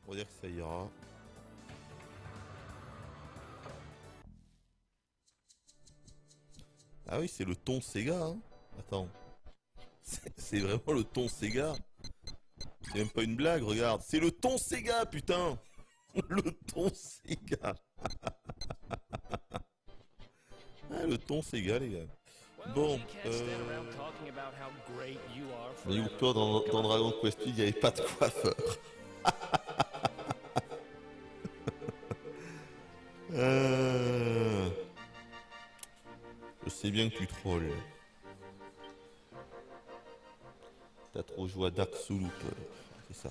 On va dire que ça ira. Ah oui, c'est le ton Sega, hein. Attends. C'est vraiment le ton Sega. C'est même pas une blague, regarde. C'est le ton Sega, putain. Le ton Sega. Ah, le ton Sega, les gars. Bon, Figure-toi, dans Dragon Quest 8, il n'y avait pas de coiffeur. Euh, Je sais bien que tu trolls. T'as trop joué à Dark Souls, c'est ça.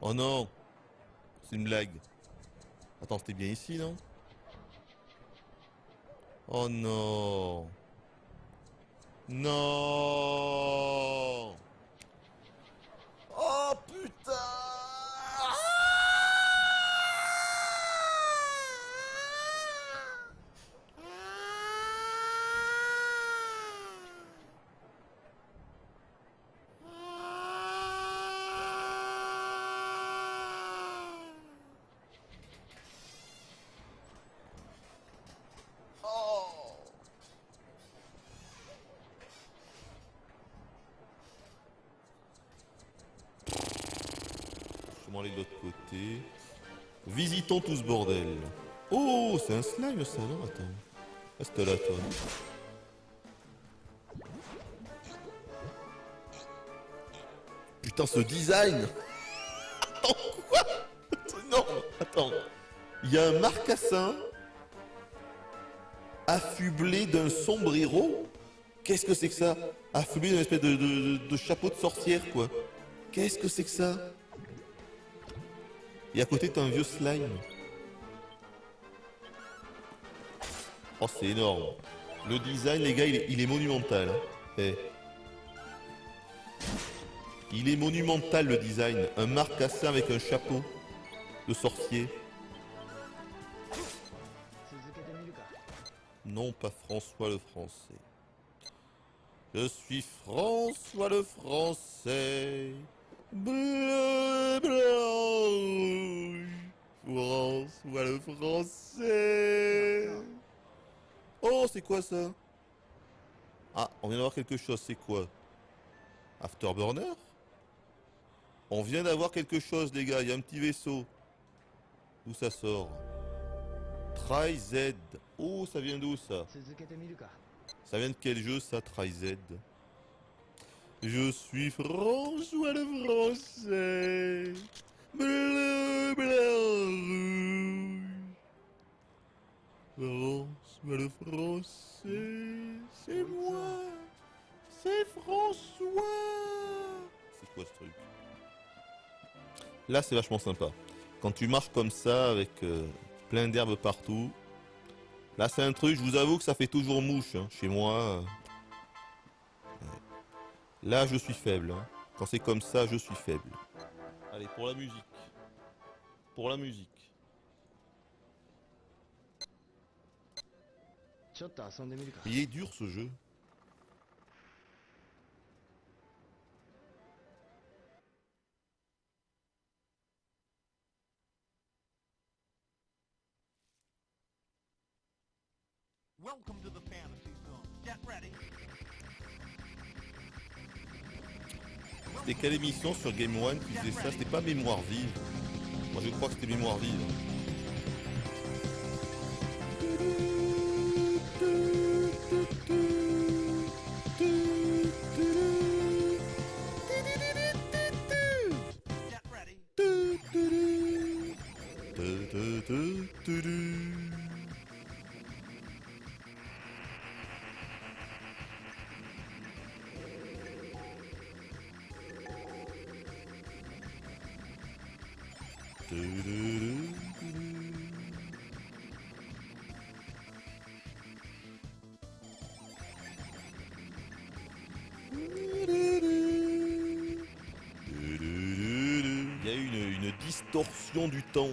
Oh non, c'est une blague. Attends, c'était bien ici, non? Oh non. Non. Oh putain. Oh. Je vais aller de l'autre côté. Visitons tout ce bordel. Oh, c'est un slime ça, non? Attends. Reste là, toi. Putain, ce design. Attends, quoi? Non, attends. Il y a un marcassin affublé d'un sombrero. Qu'est-ce que c'est que ça? Affublé d'une espèce de chapeau de sorcière, quoi. Qu'est-ce que c'est que ça? Et à côté, t'as un vieux slime. Oh, c'est énorme. Le design, les gars, il est monumental. Hein. Eh. Il est monumental, le design. Un marcassin avec un chapeau de sorcier. Non, pas François le Français. Je suis François le Français. Bleu, blanc, rouge. François le Français. Oh, c'est quoi ça? Ah, on vient d'avoir quelque chose, c'est quoi? Afterburner? On vient d'avoir quelque chose, les gars, il y a un petit vaisseau. D'où ça sort? Tri-Z. Oh, ça vient d'où ça? Ça vient de quel jeu ça, Tri-Z? Je suis François le Français. Bleu, blanc, rouge. François le Français. C'est moi. C'est François. C'est quoi ce truc? Là, c'est vachement sympa. Quand tu marches comme ça, avec plein d'herbes partout. Là, c'est un truc, je vous avoue que ça fait toujours mouche. Hein. Chez moi, là, je suis faible. Hein. Quand c'est comme ça, je suis faible. Allez, pour la musique. Pour la musique. Il est dur ce jeu. Welcome to the fantasy zone. Get ready. C'était quelle émission sur Game One qui faisait ça? C'était pas Mémoire vive. Moi je crois que c'était Mémoire vive. Get ready. Il y a une distorsion du temps.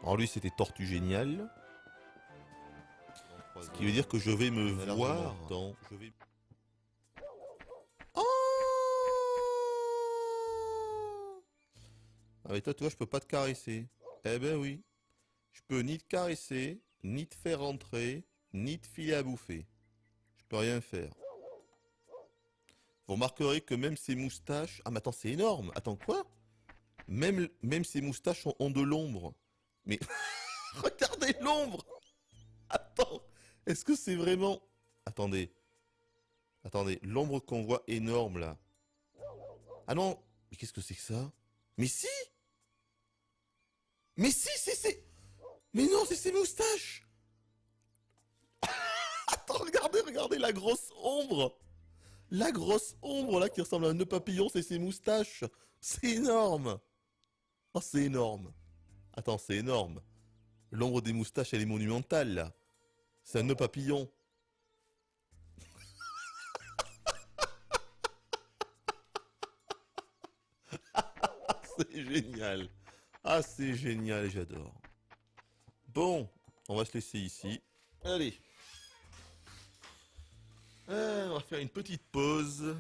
Alors lui c'était Tortue Géniale. Ce qui veut dire que je vais me voir dans... Je vais... Oh ah mais toi, tu vois, je peux pas te caresser. Eh ben oui. Je peux ni te caresser, ni te faire rentrer, ni te filer à bouffer. Je peux rien faire. Vous remarquerez que même ces moustaches... Ah mais attends, c'est énorme. Attends, quoi? Même ces moustaches ont de l'ombre. Mais regardez l'ombre. Attends, est-ce que c'est vraiment... Attendez. Attendez, l'ombre qu'on voit énorme là. Ah non, mais qu'est-ce que c'est que ça? Mais si! Mais si, c'est... Mais non, c'est ses moustaches! Attends, regardez la grosse ombre! La grosse ombre là qui ressemble à un nœud papillon, c'est ses moustaches! C'est énorme! Oh, c'est énorme! Attends, c'est énorme! L'ombre des moustaches, elle est monumentale là! C'est un nœud papillon! C'est génial! Ah, c'est génial, j'adore! Bon, on va se laisser ici. Allez. On va faire une petite pause.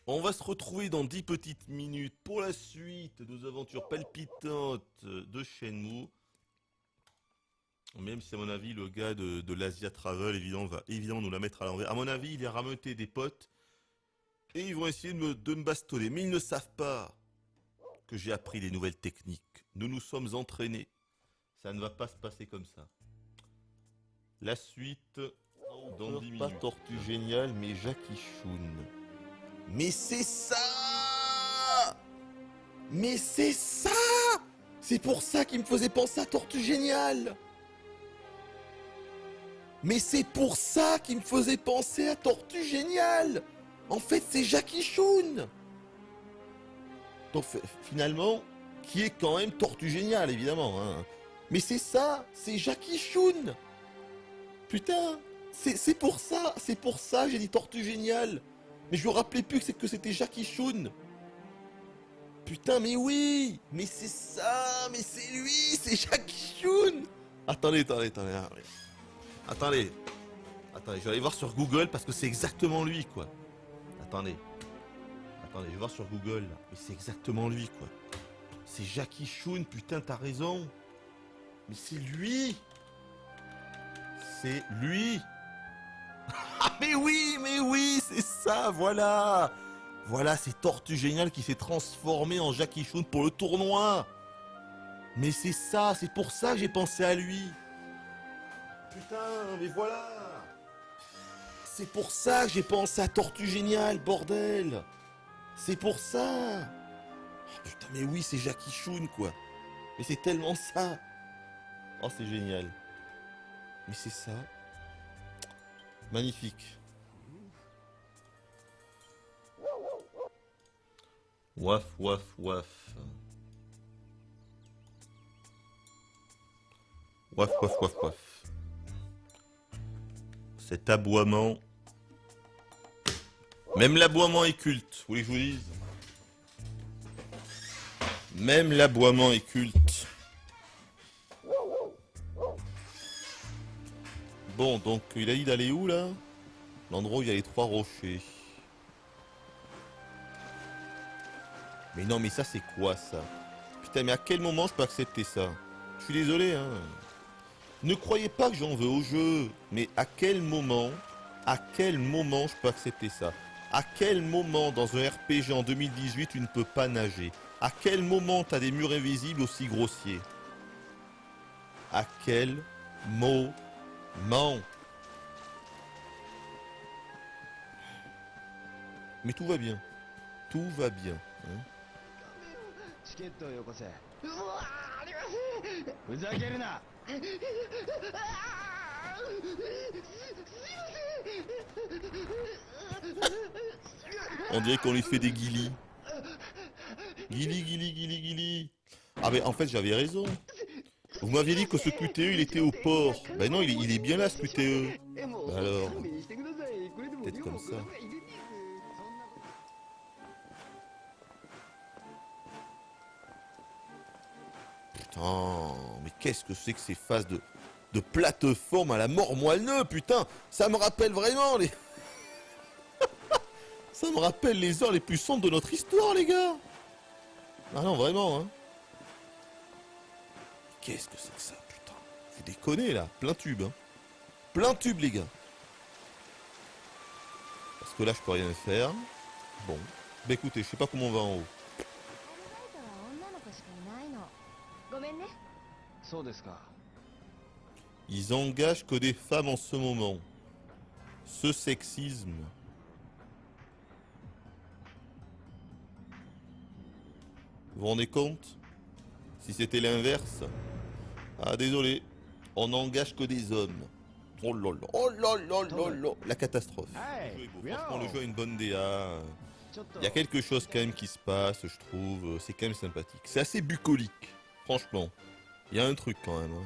On va se retrouver dans 10 petites minutes pour la suite de nos aventures palpitantes de Shenmue. Même si à mon avis le gars de l'Asia Travel va évidemment nous la mettre à l'envers. À mon avis, il a rameuté des potes et ils vont essayer de me bastonner. Mais ils ne savent pas que j'ai appris des nouvelles techniques. Nous nous sommes entraînés. Ça ne va pas se passer comme ça. La suite dans 10 minutes. Pas Tortue Géniale, mais Jackie Chun. Mais c'est ça! Mais c'est ça! C'est pour ça qu'il me faisait penser à Tortue Géniale! Mais c'est pour ça qu'il me faisait penser à Tortue Géniale! En fait, c'est Jackie Chun! Donc finalement, qui est quand même Tortue Géniale, évidemment. Hein. Mais c'est ça, c'est Jackie Chun. Putain, c'est pour ça j'ai dit Tortue Géniale. Mais je me rappelais plus que c'était Jackie Chun. Putain, mais oui, mais c'est ça, mais c'est lui, c'est Jackie Chun. Attendez, je vais aller voir sur Google parce que c'est exactement lui, quoi. Attendez, je vais voir sur Google, là. Mais c'est exactement lui, quoi. C'est Jackie Chun, putain, t'as raison. Mais c'est lui. C'est lui. Ah, mais oui, c'est ça, voilà. Voilà, c'est Tortue Géniale qui s'est transformé en Jackie Chun pour le tournoi. Mais c'est ça, c'est pour ça que j'ai pensé à lui. Putain, mais voilà. C'est pour ça que j'ai pensé à Tortue Géniale, bordel. C'est pour ça. Oh, putain, mais oui, c'est Jackie Chun, quoi. Mais c'est tellement ça. Oh, c'est génial. Mais c'est ça. Magnifique. Waf, waf, waf. Waf, waf, waf, waf. Cet aboiement. Même l'aboiement est culte, vous voulez que je vous dise? Même l'aboiement est culte. Bon, donc il a dit d'aller où là? L'endroit où il y a les 3 rochers. Mais non, mais ça c'est quoi ça? Putain, mais à quel moment je peux accepter ça? Je suis désolé, hein. Ne croyez pas que j'en veux au jeu. Mais à quel moment je peux accepter ça? À quel moment dans un RPG en 2018 tu ne peux pas nager? À quel moment t'as des murs invisibles aussi grossiers? À quel moment? Mais tout va bien. Tout va bien. Hein. On dirait qu'on lui fait des guilis. Guili. Ah mais en fait j'avais raison. Vous m'aviez dit que ce QTE il était au port. Ben non, il est bien là ce QTE. Ben alors, peut-être comme ça. Putain, mais qu'est-ce que c'est que ces phases de plateforme à la mort moelleux, putain. Ça me rappelle vraiment les... Ça me rappelle les heures les plus sombres de notre histoire, les gars. Ah non, vraiment, hein. Qu'est-ce que c'est que ça, putain. Vous déconnez, là. Plein tube, hein. Plein tube, les gars. Parce que là, je peux rien faire. Bon. Bah écoutez, je sais pas comment on va en haut. 女の子しかいないの。ごめんね。そうですか。 Ils engagent que des femmes en ce moment. Ce sexisme. Vous vous rendez compte? Si c'était l'inverse. Ah désolé. On n'engage que des hommes. Oh là là. Oh là là là là. La catastrophe. Le jeu est beau. Franchement, le jeu a une bonne DA. ちょっと Il y a quelque chose quand même qui se passe, je trouve. C'est quand même sympathique. C'est assez bucolique. Franchement. Il y a un truc quand même. Hein.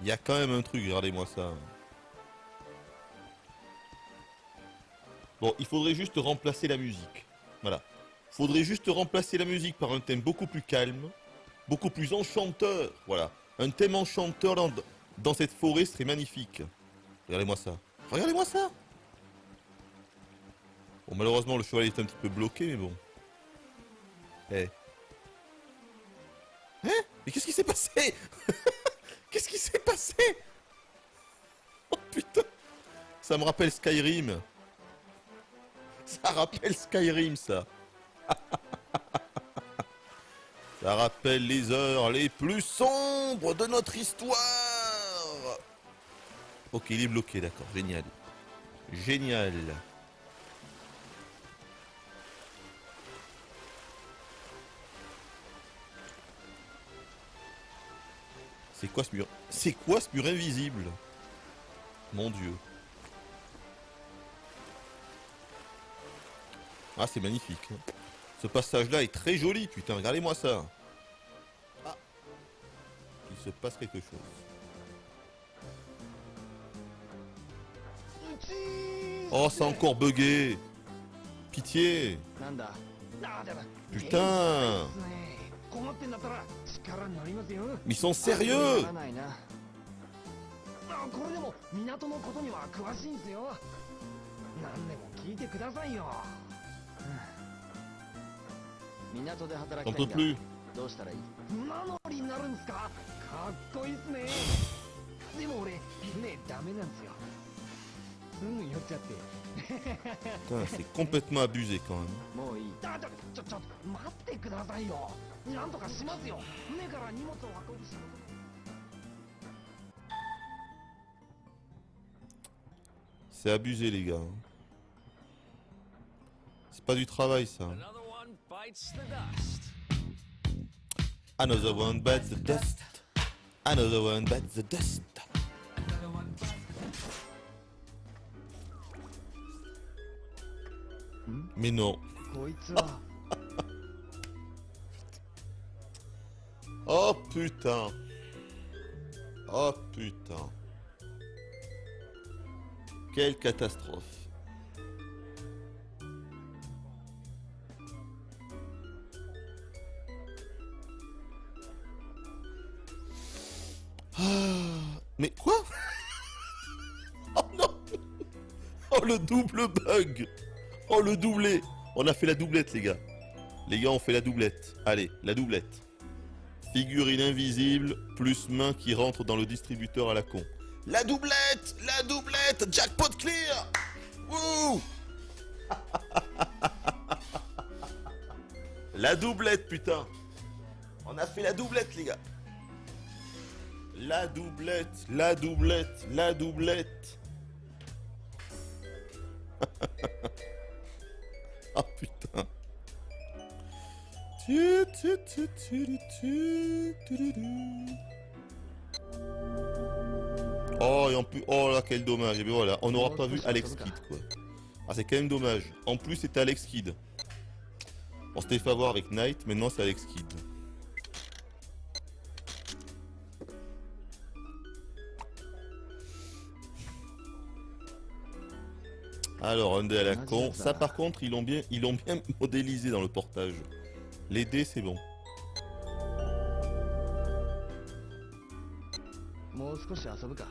Il y a quand même un truc, regardez-moi ça. Bon, il faudrait juste remplacer la musique. Voilà. Il faudrait juste remplacer la musique par un thème beaucoup plus calme, beaucoup plus enchanteur. Voilà. Un thème enchanteur dans cette forêt serait magnifique. Regardez-moi ça. Regardez-moi ça. Bon, malheureusement, le cheval est un petit peu bloqué, mais bon. Eh. Hein? Mais qu'est-ce qui s'est passé? Qu'est-ce qui s'est passé? Oh putain. Ça me rappelle Skyrim. Ça rappelle Skyrim, ça. Ça rappelle les heures les plus sombres de notre histoire. Ok, il est bloqué, d'accord. Génial. Génial. C'est quoi ce mur? C'est quoi ce mur invisible? Mon Dieu. Ah, c'est magnifique. Ce passage-là est très joli, putain. Regardez-moi ça. Ah. Il se passe quelque chose. Oh, c'est encore bugué. Pitié. なんだ。あだだ。 Putain. 困ってんだったら力になりますよ。 Mais ils sont sérieux. ならないな。あ、これでも港のことには詳しいんすよ。何でも聞いてくださいよ。港で働 J'en きたい peux んだ。 plus. どうしたらいい？船乗りになるんすか？かっこいいっすね。でも俺船ダメなんすよ。すぐ酔っちゃって。 Putain, c'est complètement abusé quand même. もういい。ちょっと待ってくださいよ。なんとかしますよ。船から荷物を運ぶ仕事。 C'est abusé, les gars. C'est pas du travail, ça. Another one bites the dust. Another one bites the dust. Another one bites the dust. Mais non. こいつは。 Oh putain. Oh putain. Quelle catastrophe. Ah, mais quoi? Oh non. Oh le double bug. Oh le doublé. On a fait la doublette les gars. Les gars on fait la doublette. Allez, la doublette. Figurine invisible plus main qui rentre dans le distributeur à la con. La doublette. La doublette. Jackpot clear. Wouh. La doublette putain. On a fait la doublette les gars. La doublette. La doublette. La doublette. Ah putain. Oh et en plus, oh là quel dommage. Et bien voilà, on n'aura pas vu Alex Kidd quoi. Ah c'est quand même dommage. En plus c'était Alex Kidd. On s'était fait avoir avec Knight, maintenant c'est Alex Kidd. Alors, un dé à la con. Ça, par contre, ils l'ont bien modélisé dans le portage. Les dés, c'est bon. もう少し遊ぶか。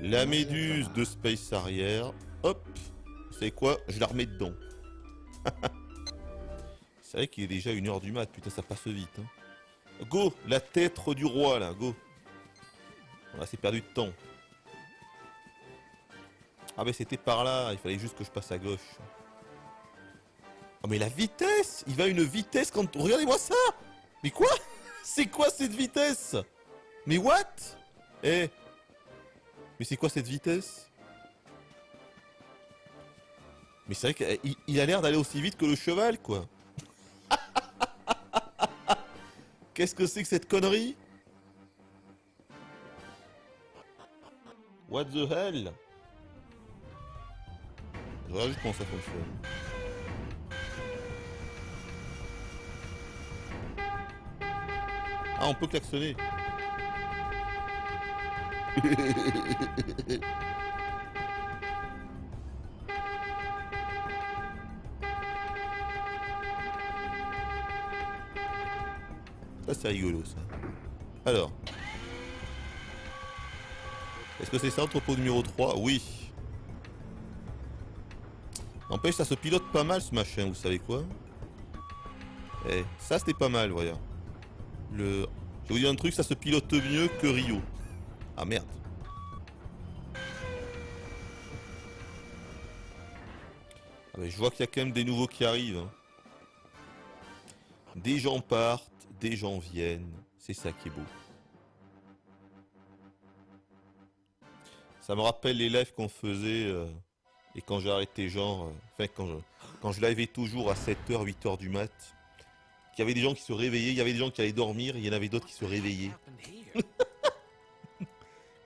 La méduse de Space Arrière. Hop. C'est quoi? Je la remets dedans. C'est vrai qu'il est déjà 1h du mat. Putain, ça passe vite. Hein. Go. La tête du roi, là. Go. On a assez perdu de temps. Ah mais c'était par là. Il fallait juste que je passe à gauche. Oh mais la vitesse. Il va à une vitesse quand... Regardez-moi ça. Mais quoi? C'est quoi cette vitesse? Mais what? Eh. Mais c'est quoi cette vitesse? Mais c'est vrai qu'il a l'air d'aller aussi vite que le cheval, quoi. Qu'est-ce que c'est que cette connerie? What the hell? Je regarde juste comment ça fonctionne. Ah, on peut klaxonner. Ça c'est rigolo ça. Alors. Est-ce que c'est ça entrepôt numéro 3? Oui. N'empêche ça se pilote pas mal ce machin, vous savez quoi? Eh, ça c'était pas mal, voyons. Je vais vous dire un truc, ça se pilote mieux que Rio. Ah merde. Ah mais je vois qu'il y a quand même des nouveaux qui arrivent. Hein. Des gens partent, des gens viennent. C'est ça qui est beau. Ça me rappelle les lives qu'on faisait et quand j'ai arrêté genre... Enfin quand je liveais toujours à 7h, 8h du mat. Qu'il y avait des gens qui se réveillaient, il y avait des gens qui allaient dormir, il y en avait d'autres qui se réveillaient.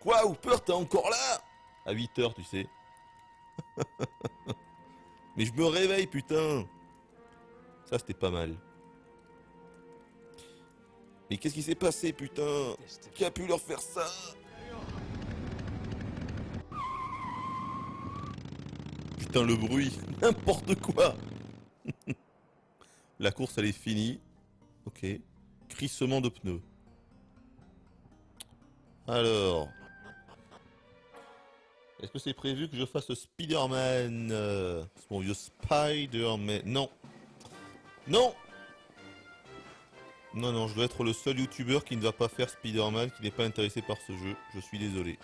Quoi, Hooper, t'es encore là? À 8h, tu sais. Mais je me réveille, putain. Ça, c'était pas mal. Mais qu'est-ce qui s'est passé, putain? Qui a pu leur faire ça? Putain, le bruit. N'importe quoi. La course, elle est finie. Ok. Crissement de pneus. Alors... Est-ce que c'est prévu que je fasse Spider-Man C'est mon vieux Spider-Man. Non. Non. Non, non, je dois être le seul youtubeur qui ne va pas faire Spider-Man, qui n'est pas intéressé par ce jeu. Je suis désolé.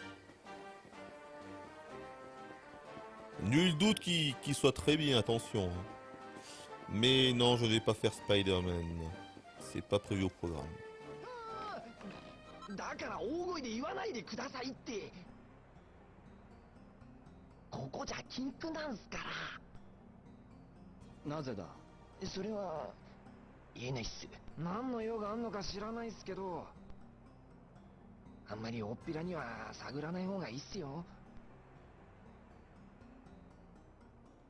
Nul doute qu'il soit très bien, attention. Mais non, je ne vais pas faire Spider-Man. C'est pas prévu au programme. だから大声で言わないでくださいって。ここじゃ禁句なんすから。なぜだ？それは言えないっす。何の用があんのか知らないっすけど、あんまり大っぴらには探らない方がいいっすよ。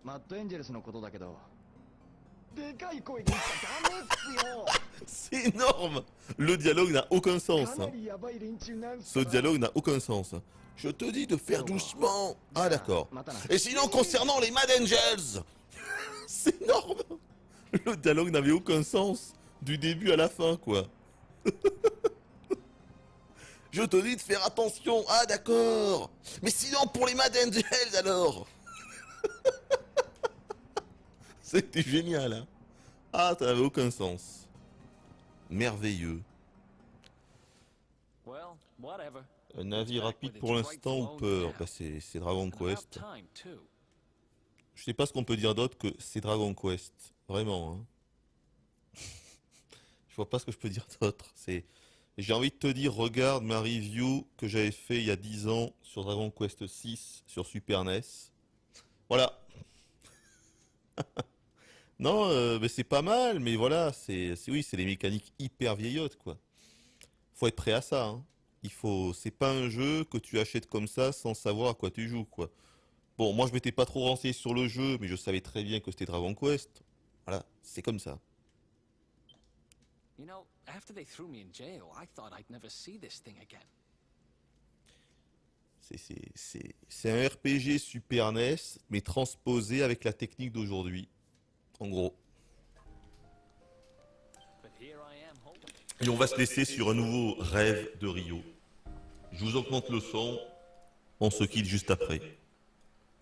マッドエンジェルスのことだけど、でかい声で言っちゃダメっすよ。C'est énorme. Le dialogue n'a aucun sens. Hein. Ce dialogue n'a aucun sens. Je te dis de faire doucement. Ah d'accord. Et sinon concernant les Mad Angels, c'est énorme. Le dialogue n'avait aucun sens du début à la fin quoi. Je te dis de faire attention. Ah d'accord. Mais sinon pour les Mad Angels alors. C'était génial hein. Ah ça n'avait aucun sens. Merveilleux. Well, whatever. Un avis rapide pour l'instant ou peur? Bah c'est Dragon Quest. Je sais pas ce qu'on peut dire d'autre que c'est Dragon Quest. Vraiment. Hein. Je vois pas ce que je peux dire d'autre. J'ai envie de te dire, regarde ma review que j'avais fait il y a 10 ans sur Dragon Quest 6 sur Super NES. Voilà. Non, mais c'est pas mal, mais voilà, oui, c'est des mécaniques hyper vieillottes, quoi. Faut être prêt à ça, hein. C'est pas un jeu que tu achètes comme ça sans savoir à quoi tu joues, quoi. Bon, moi je m'étais pas trop renseigné sur le jeu, mais je savais très bien que c'était Dragon Quest. Voilà, c'est comme ça. You know, after they threw me in jail, I thought I'd never see this thing again. C'est un RPG Super NES, mais transposé avec la technique d'aujourd'hui. En gros. But here I am hoping. Et on va se laisser sur un nouveau rêve de Rio. Je vous augmente le son. On se quitte juste après.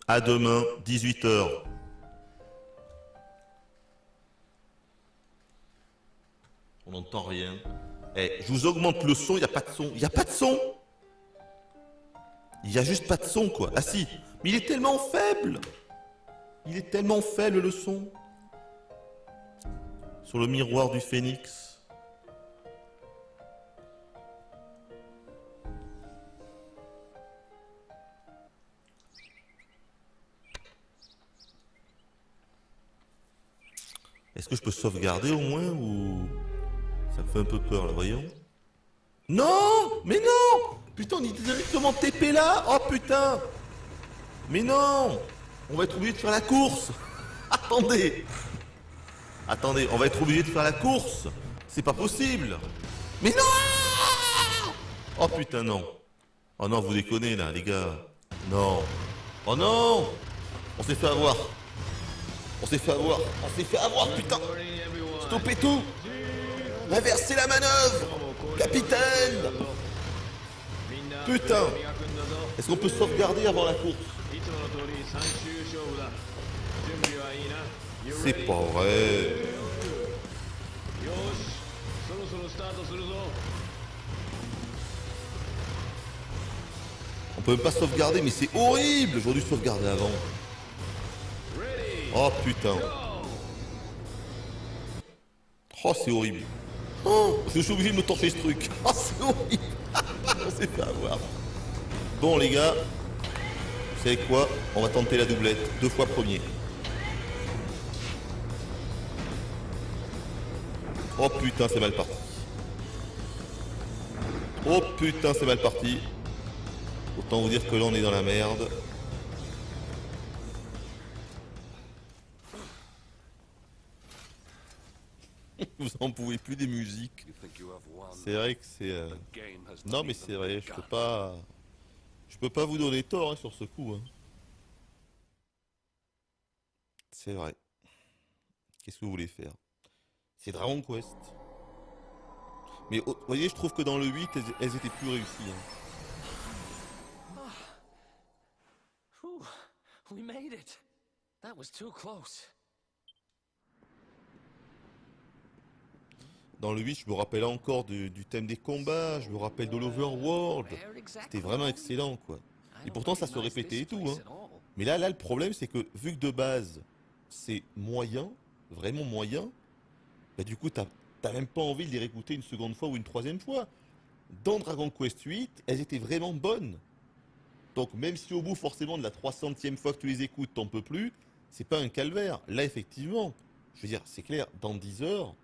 À demain, 18h. On n'entend rien. Eh, je vous augmente le son, il n'y a pas de son. Il n'y a pas de son. Il n'y a juste pas de son, quoi. Ah si, mais il est tellement faible. Il est tellement faible, le son. Sur le miroir du phénix. Est-ce que je peux sauvegarder au moins ou... Ça me fait un peu peur là, voyons. Non! Mais non! Putain, on est directement TP là! Oh putain! Mais non! On va être obligé de faire la course! Attendez! Attendez, on va être obligé de faire la course! C'est pas possible! Mais non! Oh putain, non! Oh non, vous déconnez là, les gars! Non! Oh non! On s'est fait avoir! On s'est fait avoir! On s'est fait avoir, putain! Stoppez tout! Inversez la manœuvre! Capitaine! Putain! Est-ce qu'on peut sauvegarder avant la course? C'est pas vrai! On peut même pas sauvegarder, mais c'est horrible! J'aurais dû sauvegarder avant. Oh putain! Oh, c'est horrible! Oh, je suis obligé de me torcher ce truc! Oh, c'est horrible! On s'est fait avoir. Bon, les gars, vous savez quoi? On va tenter la doublette. 2 fois premier. Oh putain, c'est mal parti. Oh putain, c'est mal parti. Autant vous dire que là, on est dans la merde. Vous en pouvez plus des musiques. You think you have won? C'est vrai que c'est... The game has Non not mais even c'est vrai, begun. je peux pas vous donner tort hein, sur ce coup. Hein. C'est vrai. Qu'est-ce que vous voulez faire? C'est Dragon Quest. Mais vous voyez, je trouve que dans le 8, elles étaient plus réussies. Hein. Whew, we made it. That was too close. Dans le 8, je me rappelle encore du thème des combats, je me rappelle de l'Overworld. Where exactly C'était vraiment are we? excellent quoi. I Et don't pourtant ça se recognize répétait this et tout. place Hein. at all. Mais là, le problème c'est que vu que de base, c'est moyen, vraiment moyen, bah du coup t'as même pas envie de les réécouter une seconde fois ou une troisième fois. Dans Dragon Quest 8, elles étaient vraiment bonnes. Donc même si au bout forcément de la 300e fois que tu les écoutes, t'en peux plus, c'est pas un calvaire. Là effectivement, je veux dire, c'est clair, dans 10 heures,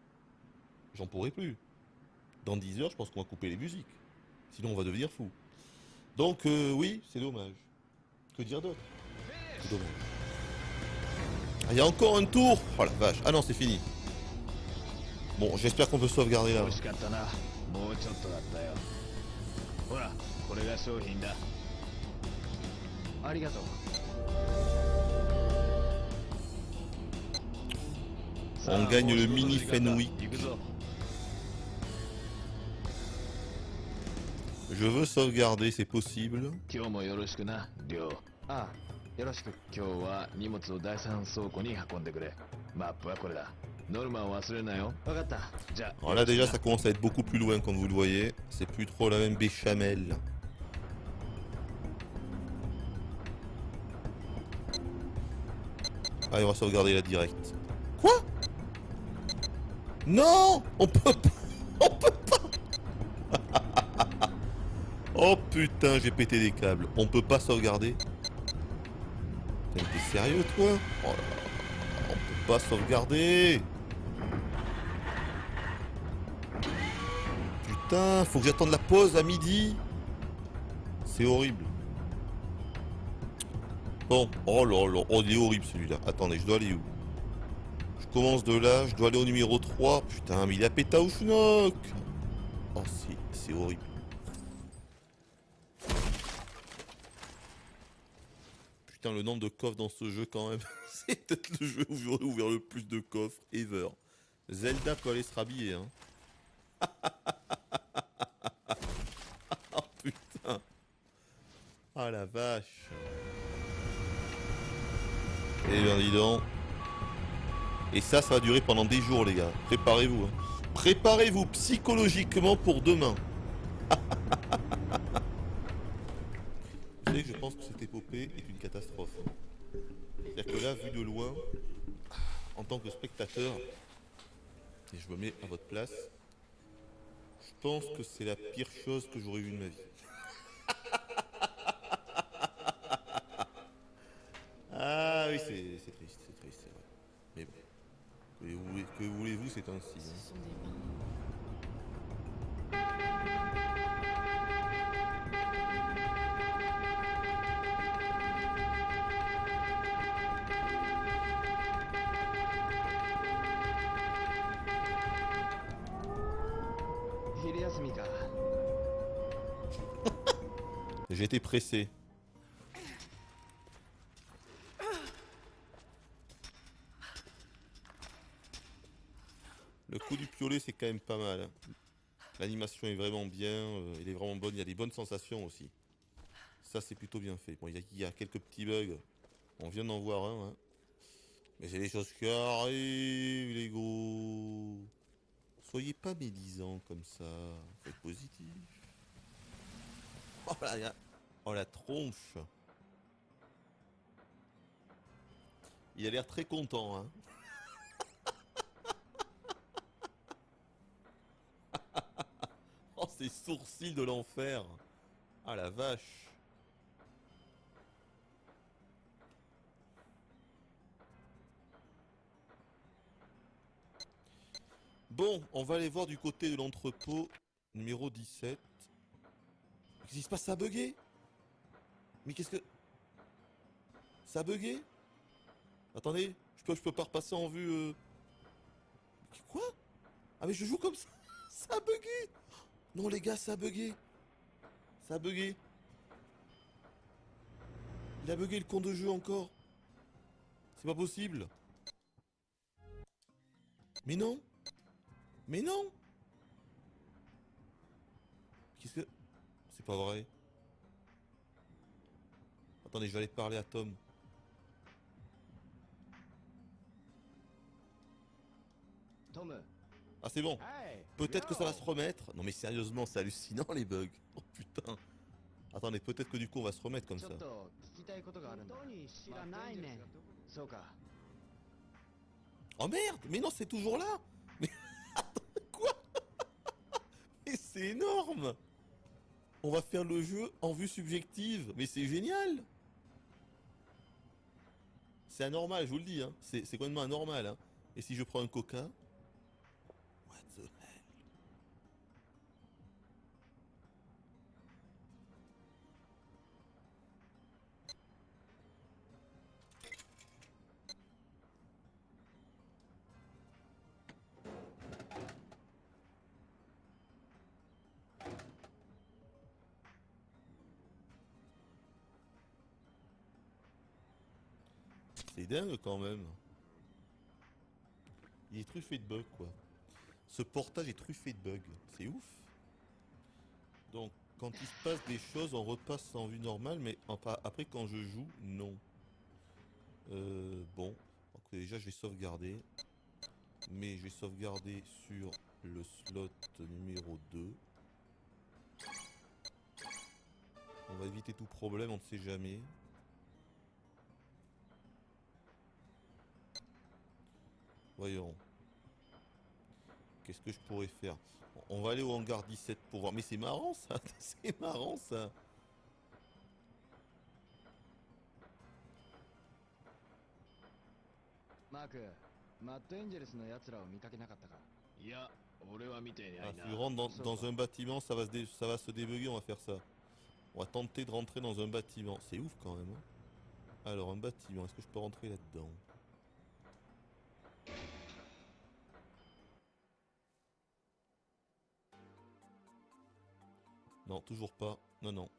j'en pourrai plus. Dans 10 heures, je pense qu'on va couper les musiques. Sinon, on va devenir fou. Donc, oui, c'est dommage. Que dire d'autre? C'est dommage. Ah, il y a encore un tour. Oh la vache. Ah non, c'est fini. Bon, j'espère qu'on peut sauvegarder là. 惜しかったな。もうちょっとだったよ。ほら、これが商品だ。ありがとう。On gagne le mini Fenwick. 行くぞ。 Je veux sauvegarder, c'est possible. 今日もよろしくな、りょう。ああ、よろしく。今日は荷物を第三倉庫に運んでくれ。マップはこれだ。ノルマを忘れるなよ。わかった。じゃあ。 Alors là, déjà, ça commence à être beaucoup plus loin, comme vous le voyez. C'est plus trop la même béchamel. Allez, on va sauvegarder là direct. Quoi? Non! On peut pas! On peut pas! Oh putain, j'ai pété des câbles. On peut pas sauvegarder? T'es sérieux, toi? Oh là là, on peut pas sauvegarder! Putain, faut que j'attende la pause à midi. C'est horrible. Bon, oh là là, oh il est horrible celui-là. Attendez, je dois aller où? Je commence de là, je dois aller au numéro 3. Putain, mais il a pété au schnock. Oh, c'est horrible. Putain, le nombre de coffres dans ce jeu quand même. C'est peut-être le jeu où j'aurais ouvert le plus de coffres ever. Zelda peut aller se rhabiller, hein. Oh putain. Ah la vache. Eh bien dis donc. Et ça va durer pendant des jours les gars. Préparez-vous. Hein. Préparez-vous psychologiquement pour demain. Vous savez que je pense que cette épopée est une catastrophe. C'est-à-dire que là, vu de loin, en tant que spectateur, et je me mets à votre place, je pense que c'est la pire chose que j'aurais vue de ma vie. Ah oui, c'est triste, c'est vrai. Mais bon, que voulez-vous, c'est ainsi. Hein. Ce sont des mains. J'ai été pressé. Le coup du piolet, c'est quand même pas mal. Hein. L'animation est vraiment bien, elle est vraiment bonne, il y a des bonnes sensations aussi. Ça, c'est plutôt bien fait. Bon, il y a quelques petits bugs. On vient d'en voir un. Hein. Mais c'est des choses qui arrivent, les gros. Soyez pas médisants comme ça. Faut être positif. Oh la tronche. Il a l'air très content, hein. Oh, ces sourcils de l'enfer. Ah la vache. Bon, on va aller voir du côté de l'entrepôt numéro 17. Qu'est-ce qui se passe? Ça a bugué? Mais qu'est-ce que... Ça a bugué? Attendez, je peux pas repasser en vue... Quoi? Ah mais je joue comme ça. Ça a bugué. Non les gars, ça a bugué. Ça a bugué. Il a bugué le compte de jeu encore. C'est pas possible. Mais non. Mais non. Qu'est-ce que... C'est pas vrai. Attendez, je vais aller parler à Tom. Tom. Ah c'est bon. Peut-être que ça va se remettre. Non mais sérieusement, c'est hallucinant les bugs. Oh putain. Attendez, peut-être que du coup on va se remettre comme ça. Oh merde. Mais non, c'est toujours là. Mais attends, quoi? Mais c'est énorme. On va faire le jeu en vue subjective. Mais c'est génial. C'est anormal, je vous le dis. Hein. C'est complètement anormal. Hein. Et si je prends un coca? What the hell? C'est dingue quand même. Il est truffé de bugs quoi. Ce portage est truffé de bugs. C'est ouf. Donc quand il se passe des choses, on repasse en vue normale, mais après quand je joue, non. Bon. Donc déjà je vais sauvegarder. Mais je vais sauvegarder sur le slot numéro 2. On va éviter tout problème, on ne sait jamais. Voyons. Qu'est-ce que je pourrais faire? On va aller au hangar 17 pour voir. Mais c'est marrant ça. C'est marrant ça. Ah, si je rentre dans un bâtiment, ça va se débugger, on va faire ça. On va tenter de rentrer dans un bâtiment. C'est ouf quand même. Hein. Alors, un bâtiment, est-ce que je peux rentrer là-dedans? Non, toujours pas. Non, non.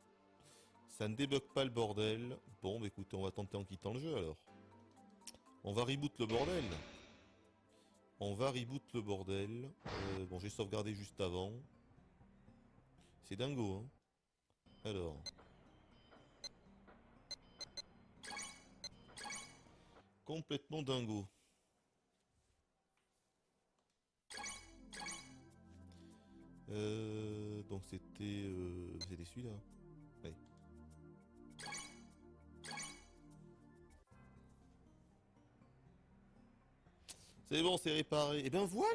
Ça ne débug pas le bordel. Bon, bah écoutez, on va tenter en quittant le jeu alors. On va reboot le bordel. On va reboot le bordel. Bon, j'ai sauvegardé juste avant. C'est dingo, hein. Alors. Complètement dingo. Donc c'était celui-là. Ouais. C'est bon, c'est réparé. Et ben voilà.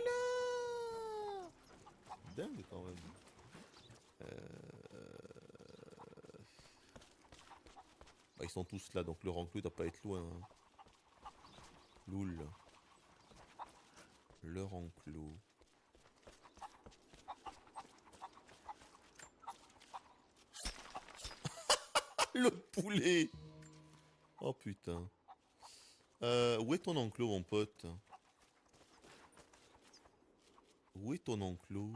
Dingue quand même. Bah, ils sont tous là, donc le enclos doit pas être loin. Hein. Loul. Leur enclos. Le poulet. Oh putain. Où est ton enclos, mon pote? Où est ton enclos?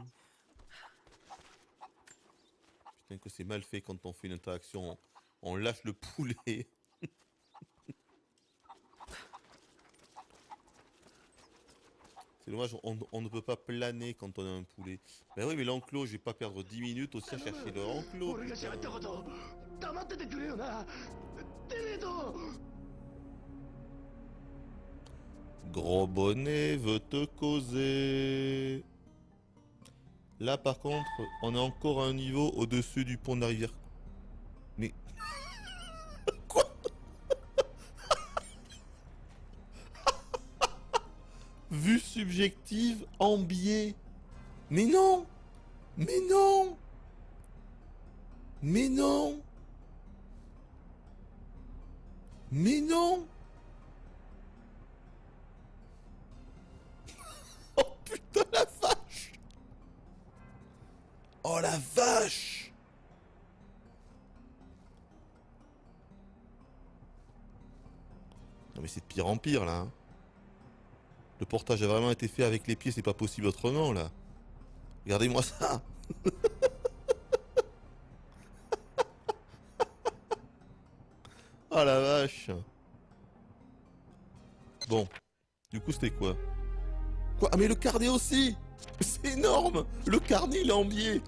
Putain que c'est mal fait quand on fait une interaction. On lâche le poulet. C'est dommage, on ne peut pas planer quand on a un poulet. Ben oui, mais l'enclos, je vais pas perdre 10 minutes aussi à chercher leur enclos. Putain. Gros bonnet veut te causer. Là, par contre, on est encore à un niveau au-dessus du pont de la rivière. Mais... Quoi? Vue subjective en biais. Mais non! Mais non! Mais non! Mais non! Oh putain la vache! Oh la vache! Non mais c'est de pire en pire là. Hein. Le portage a vraiment été fait avec les pieds, c'est pas possible autrement là. Regardez-moi ça! Oh la vache! Bon, du coup c'était quoi? Quoi? Ah mais le carnet aussi! C'est énorme! Le carnet il est en biais!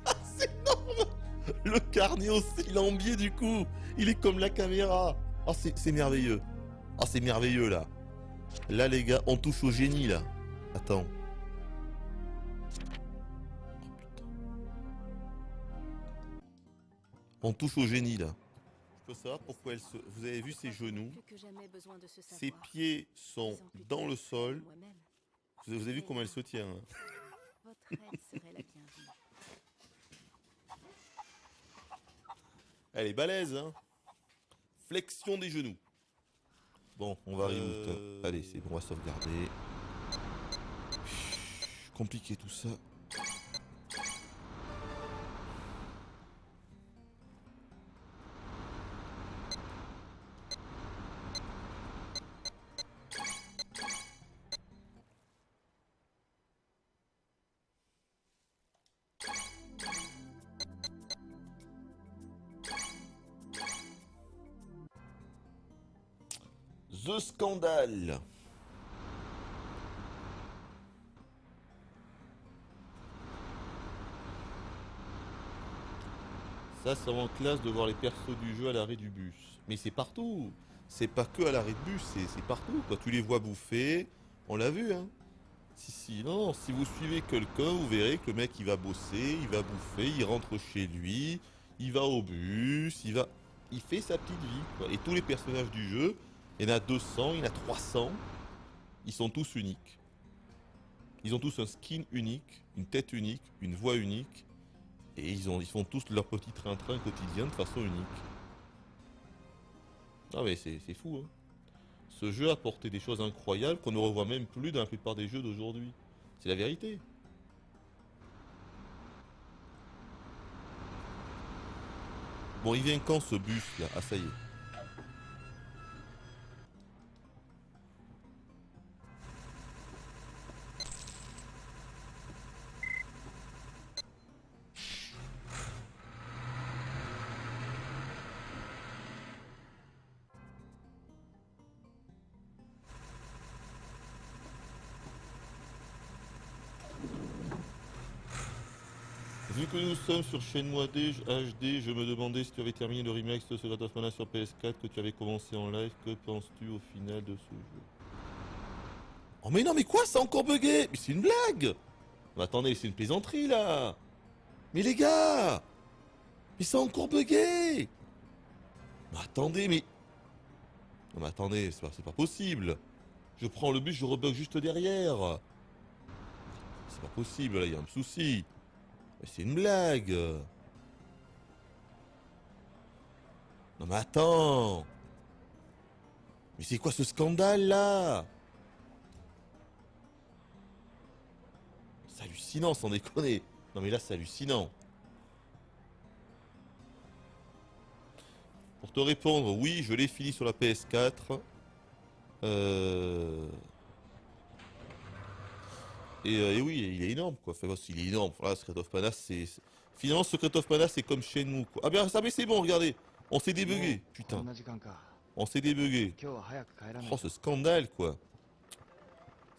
Ah c'est énorme! Le carnet aussi il est en biais du coup! Il est comme la caméra! Ah c'est merveilleux! Ah c'est merveilleux là! Là les gars, on touche au génie là! Attends. On touche au génie là. Je peux savoir pourquoi elle se... Vous avez vu ses genoux? Ses pieds sont dans le sol. Vous avez vu comment elle se tient hein. Votre aide serait la bienvenue. Elle est balèze hein. Flexion des genoux. Bon, on va reboot. Allez, c'est bon, on va sauvegarder. Compliqué tout ça. The Scandale. Ça, c'est vraiment classe de voir les persos du jeu à l'arrêt du bus. Mais c'est partout. C'est pas que à l'arrêt de bus, c'est partout. Quoi. Tu les vois bouffer. On l'a vu, hein. Si, non, si vous suivez quelqu'un, vous verrez que le mec, il va bosser, il va bouffer, il rentre chez lui, il va au bus, il fait sa petite vie. Quoi. Et tous les personnages du jeu, il y en a 200, il y en a 300, ils sont tous uniques. Ils ont tous un skin unique, une tête unique, une voix unique. Et ils font tous leur petit train-train quotidien de façon unique. Ah mais c'est fou hein. Ce jeu a apporté des choses incroyables qu'on ne revoit même plus dans la plupart des jeux d'aujourd'hui. C'est la vérité. Bon, il vient quand ce bus là? Ah ça y est. Vu que nous sommes sur Shenmue HD, je me demandais si tu avais terminé le remake de Secret of Mana sur PS4 que tu avais commencé en live. Que penses-tu au final de ce jeu? Oh mais non mais quoi, c'est encore bugué? Mais c'est une blague! Mais attendez, c'est une plaisanterie là! Mais les gars! Mais c'est encore bugué! Mais attendez, mais... Non mais attendez, c'est pas possible! Je prends le bus, je rebug juste derrière! C'est pas possible, là, il y a un souci! Mais c'est une blague! Non mais attends! Mais c'est quoi ce scandale là? C'est hallucinant, sans déconner! Non mais là c'est hallucinant! Pour te répondre, oui, je l'ai fini sur la PS4. Et oui, il est énorme quoi. Enfin, il est énorme. Voilà, Secret of Mana, c'est. Finalement, Secret of Mana, c'est comme Shenmue quoi. Ah bien, ça, mais c'est bon, regardez. On s'est débugué. Putain. On s'est débugué. Oh, ce scandale quoi.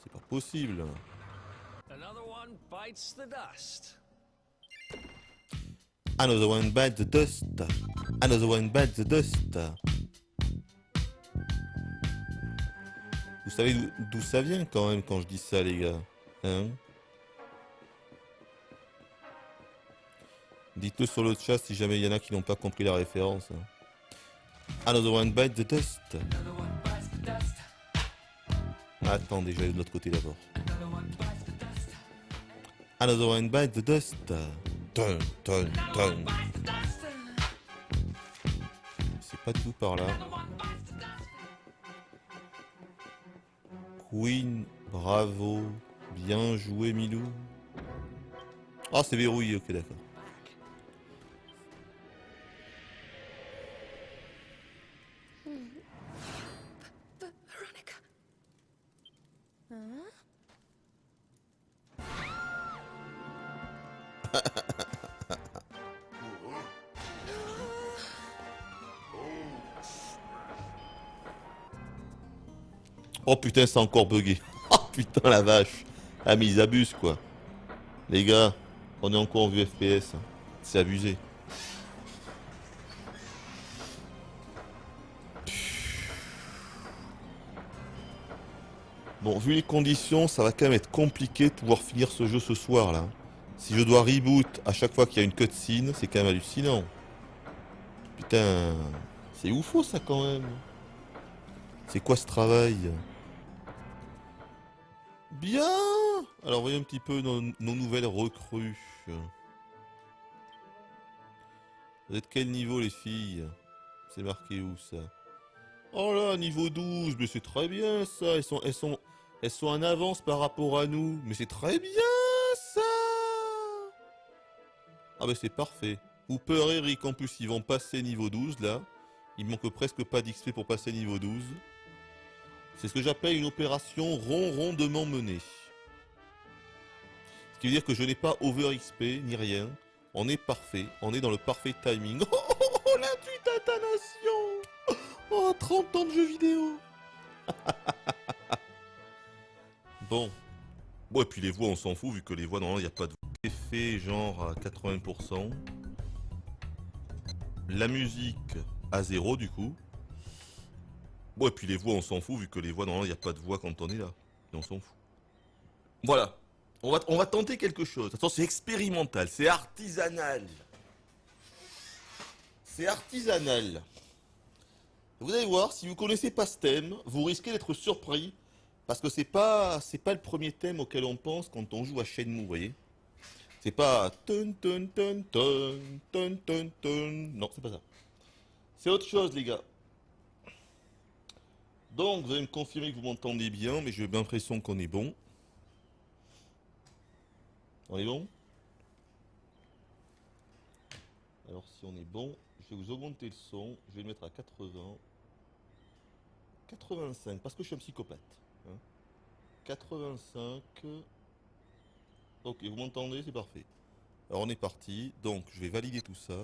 C'est pas possible. Another one bites the dust. Another one bites the dust. Another one bites the dust. Vous savez d'où ça vient quand même quand je dis ça les gars, hein? Dites-le sur le chat si jamais il y en a qui n'ont pas compris la référence. Another one bites the dust. Attendez, je vais de l'autre côté d'abord. Another one bites the dust. Dun, dun, dun. C'est pas du tout par là. Queen, bravo, bien joué Milou. Ah, c'est verrouillé, ok d'accord. Veronica. Huh? Oh putain, c'est encore bugué. Oh putain la vache. Ah mais ils abusent quoi. Les gars, on est encore en vue FPS. Hein. C'est abusé. Bon, vu les conditions, ça va quand même être compliqué de pouvoir finir ce jeu ce soir là. Si je dois reboot à chaque fois qu'il y a une cutscene, c'est quand même hallucinant. Putain, c'est oufo ça quand même. C'est quoi ce travail? Bien. Alors voyons un petit peu nos nouvelles recrues. Vous êtes quel niveau les filles? C'est marqué où ça? Oh là, niveau 12, mais c'est très bien ça. Elles sont en avance par rapport à nous. Mais c'est très bien ça. Ah bah c'est parfait. Hooper et Rick en plus ils vont passer niveau 12 là. Il manque presque pas d'XP pour passer niveau 12. C'est ce que j'appelle une opération rondement menée. Ce qui veut dire que je n'ai pas over XP ni rien. On est parfait. On est dans le parfait timing. Oh, l'intuitation. Oh, 30 ans de jeux vidéo. Bon. Bon, et puis les voix, on s'en fout, vu que les voix, normalement, il n'y a pas de effet genre à 80%. La musique à 0, du coup. Bon, et puis les voix, on s'en fout, vu que les voix, normalement, il n'y a pas de voix quand on est là. Et on s'en fout. Voilà. On va tenter quelque chose. Attention, c'est expérimental, c'est artisanal. C'est artisanal. Vous allez voir, si vous connaissez pas ce thème, vous risquez d'être surpris. Parce que c'est pas le premier thème auquel on pense quand on joue à Shenmue, vous voyez. C'est pas ton ton ton ton ton ton ton. Non, c'est pas ça. C'est autre chose, les gars. Donc, vous allez me confirmer que vous m'entendez bien, mais j'ai l'impression qu'on est bon. On est bon? Alors, si on est bon, je vais vous augmenter le son. Je vais le mettre à 80. 85, parce que je suis un psychopathe. Hein. 85. Ok, vous m'entendez? C'est parfait. Alors, on est parti. Donc, je vais valider tout ça.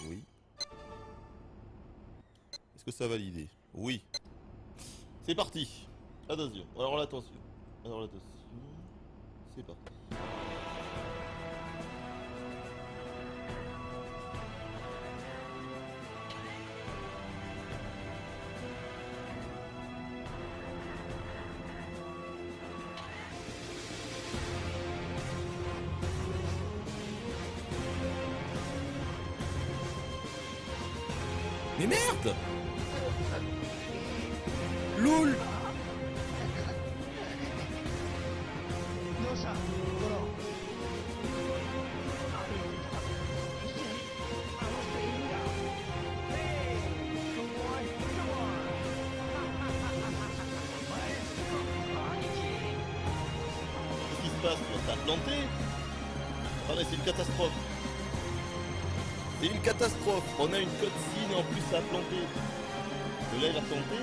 Oui. Est-ce que ça a validé? Oui. C'est parti. Attention. Alors, attention. Alors, attention. C'est parti. Mais merde! LOL! どうしたゴロあの人いるんだすごいQu'est-ce qui se passe là? T'as planté? Attendez, c'est une catastrophe. C'est une catastrophe. On a une cutscene et en plus ça a planté. Le live a planté.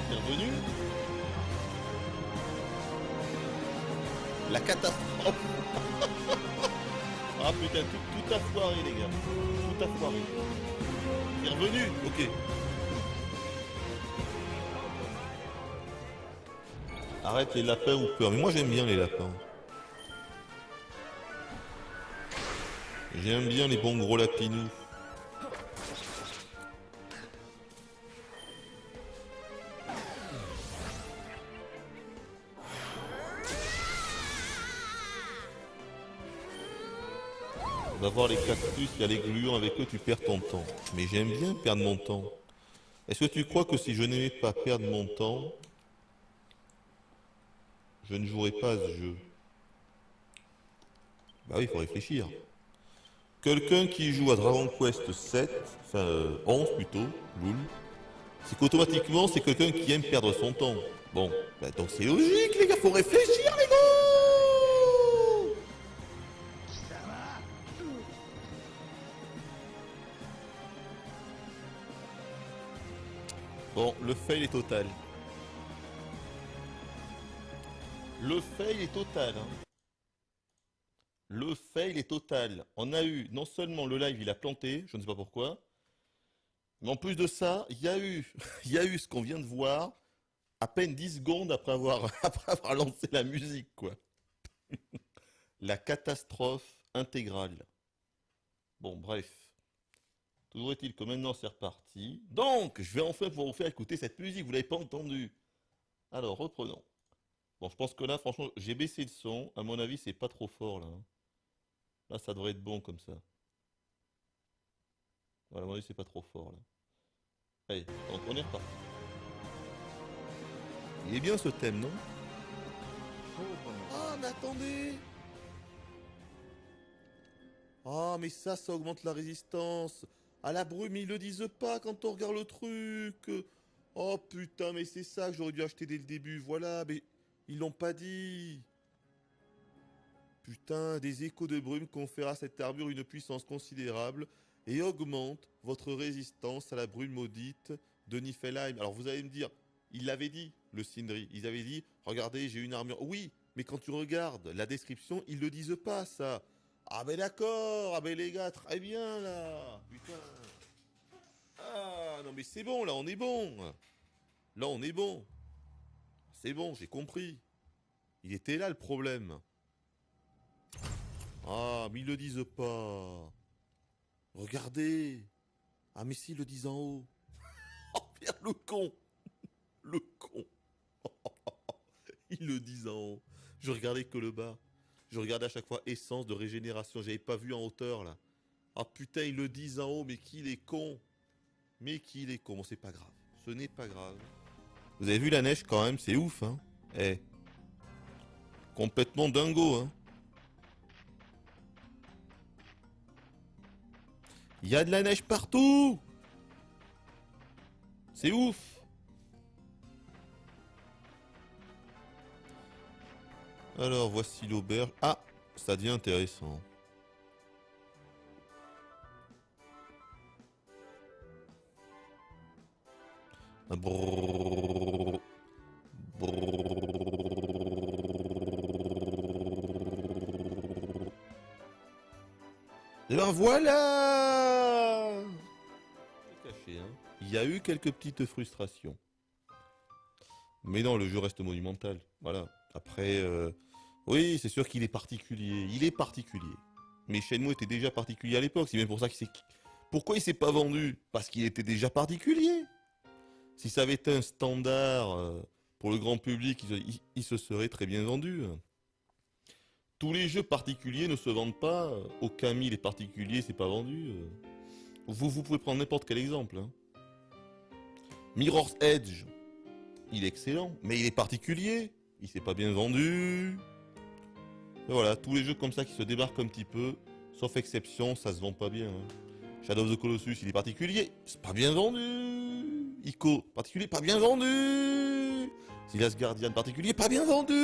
C'est revenu. La catastrophe. Ah putain, tout a foiré les gars. Tout a foiré. C'est revenu. Ok. Arrête les lapins ou peur. Mais moi j'aime bien les lapins. J'aime bien les bons gros lapinous. On va voir les cactus, il y a les gluants, avec eux tu perds ton temps. Mais j'aime bien perdre mon temps. Est-ce que tu crois que si je n'aimais pas perdre mon temps, je ne jouerai pas à ce jeu? Bah oui, il faut réfléchir. Quelqu'un qui joue à Dragon Quest 7, enfin 11 plutôt, loul, c'est qu'automatiquement c'est quelqu'un qui aime perdre son temps. Bon, bah donc c'est logique les gars, faut réfléchir les gars. Bon, le fail est total. Le fail est total. Hein. Le fail est total. On a eu, non seulement le live il a planté, je ne sais pas pourquoi, mais en plus de ça, il y a eu, il y a eu ce qu'on vient de voir, à peine 10 secondes après avoir, après avoir lancé la musique, quoi. La catastrophe intégrale. Bon, bref. Toujours est-il que maintenant c'est reparti. Donc, je vais enfin pouvoir vous faire écouter cette musique, vous l'avez pas entendu. Alors, reprenons. Bon, je pense que là, franchement, j'ai baissé le son. À mon avis, c'est pas trop fort, là. Hein. Là, ça devrait être bon, comme ça. Voilà, à mon avis, c'est pas trop fort, là. Allez, donc on est reparti. Il est bien, ce thème, non? Ah, mais attendez! Ah, mais ça augmente la résistance. À la brume, ils le disent pas quand on regarde le truc. Oh putain, mais c'est ça que j'aurais dû acheter dès le début. Voilà, mais ils l'ont pas dit. Putain, des échos de brume confèrent à cette armure une puissance considérable et augmente votre résistance à la brume maudite de Niflheim. Alors vous allez me dire, ils l'avaient dit, le Sindri. Ils avaient dit, regardez, j'ai une armure. Oui, mais quand tu regardes la description, ils le disent pas, ça. Ah ben d'accord, ah ben les gars, très bien là. Putain. Ah non mais c'est bon, là on est bon. Là on est bon. C'est bon, j'ai compris. Il était là le problème. Ah, mais ils le disent pas. Regardez. Ah, mais si, ils le disent en haut. Oh, merde, le con. Le con. Ils le disent en haut. Je regardais que le bas. Je regardais à chaque fois essence de régénération. J'avais pas vu en hauteur, là. Ah, putain, ils le disent en haut, mais qu'il est con. Mais qu'il est con. Bon, c'est pas grave. Ce n'est pas grave. Vous avez vu la neige quand même, c'est ouf, hein. Eh. Complètement dingo, hein. Il y a de la neige partout. C'est ouf. Alors, voici l'auberge. Ah, ça devient intéressant. Brrr. Brrr. Et ben voilà. C'est caché, hein. Il y a eu quelques petites frustrations. Mais non, le jeu reste monumental. Voilà. Après, oui, c'est sûr qu'il est particulier. Il est particulier. Mais Shenmue était déjà particulier à l'époque. C'est bien pour ça qu'il s'est... Pourquoi il s'est pas vendu? Parce qu'il était déjà particulier. Si ça avait été un standard pour le grand public, il se serait très bien vendu. Tous les jeux particuliers ne se vendent pas. Okami, les particuliers, c'est pas vendu. Vous pouvez prendre n'importe quel exemple. Hein. Mirror's Edge, il est excellent, mais il est particulier. Il s'est pas bien vendu. Et voilà, tous les jeux comme ça qui se débarquent un petit peu, sauf exception, ça se vend pas bien. Hein. Shadow of the Colossus, il est particulier, c'est pas bien vendu. Ico, particulier, pas bien vendu. The Last Guardian, particulier, pas bien vendu.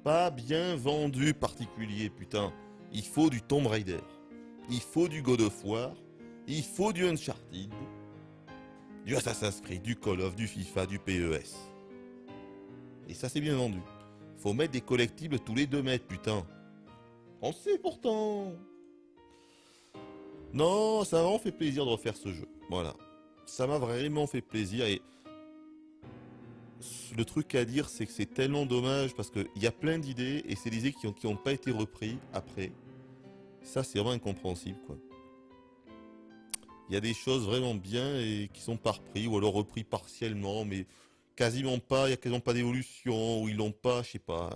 Pas bien vendu, particulier, putain. Il faut du Tomb Raider. Il faut du God of War. Il faut du Uncharted. Du Assassin's Creed, du Call of, du FIFA, du PES. Et ça, c'est bien vendu. Faut mettre des collectibles tous les 2 mètres, putain. On sait pourtant. Non, ça m'a vraiment fait plaisir de refaire ce jeu. Voilà. Ça m'a vraiment fait plaisir. Et le truc à dire, c'est que c'est tellement dommage parce qu'il y a plein d'idées et c'est des idées qui ont pas été reprises après. Ça, c'est vraiment incompréhensible, quoi. Il y a des choses vraiment bien et qui sont pas reprises ou alors repris partiellement, mais quasiment pas. Il y a quasiment pas d'évolution ou ils l'ont pas, je sais pas.